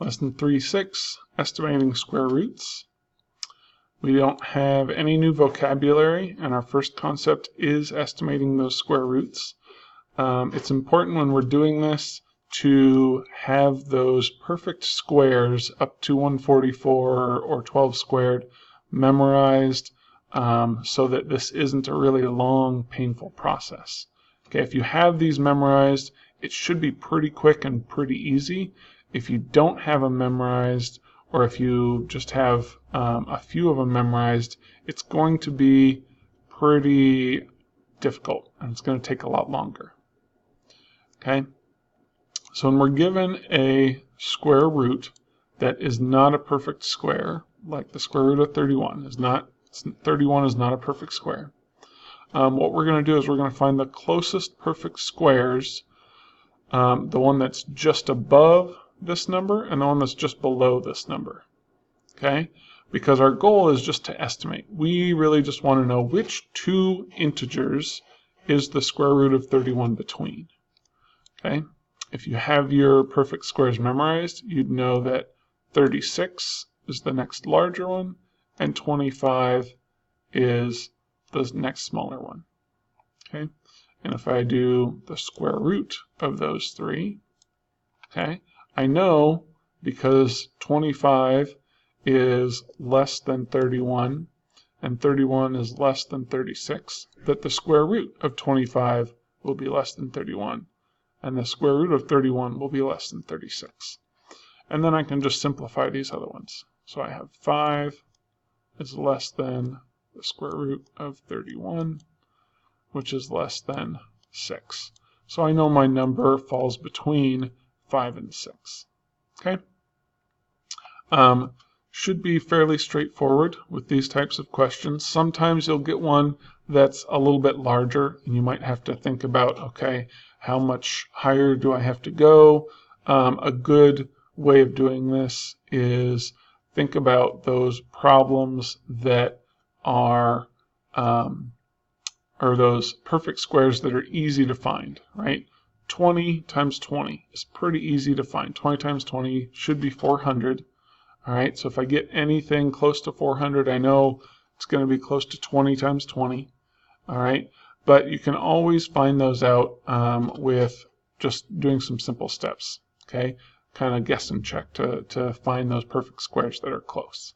Lesson 3.6, estimating square roots. We don't have any new vocabulary, and our first concept is estimating those square roots. It's important when we're doing this to have those perfect squares up to 144 or 12 squared memorized, so that this isn't a really long, painful process. Okay, if you have these memorized, it should be pretty quick and pretty easy. If you don't have them memorized, or if you just have a few of them memorized, it's going to be pretty difficult, and it's going to take a lot longer. Okay, so when we're given a square root that is not a perfect square, like the square root of 31 is not, 31 is not a perfect square. What we're going to do is we're going to find the closest perfect squares, the one that's just above this number and the one that's just below this number. Okay, because our goal is just to estimate. We really just want to know which two integers is the square root of 31 between. Okay, if you have your perfect squares memorized, you'd know that 36 is the next larger one and 25 is the next smaller one. Okay, and if I do the square root of those three, okay, I know because 25 is less than 31 and 31 is less than 36, that the square root of 25 will be less than 31 and the square root of 31 will be less than 36. And then I can just simplify these other ones. So I have 5 is less than the square root of 31, which is less than 6. So I know my number falls between 5 and 6. Okay? Should be fairly straightforward with these types of questions. Sometimes you'll get one that's a little bit larger, and you might have to think about, okay, how much higher do I have to go? A good way of doing this is think about those problems that are or those perfect squares that are easy to find, right? 20 times 20 is pretty easy to find. 20 times 20 should be 400. All right, so if I get anything close to 400, I know it's going to be close to 20 times 20. All right, but you can always find those out with just doing some simple steps. Okay, kind of guess and check to find those perfect squares that are close.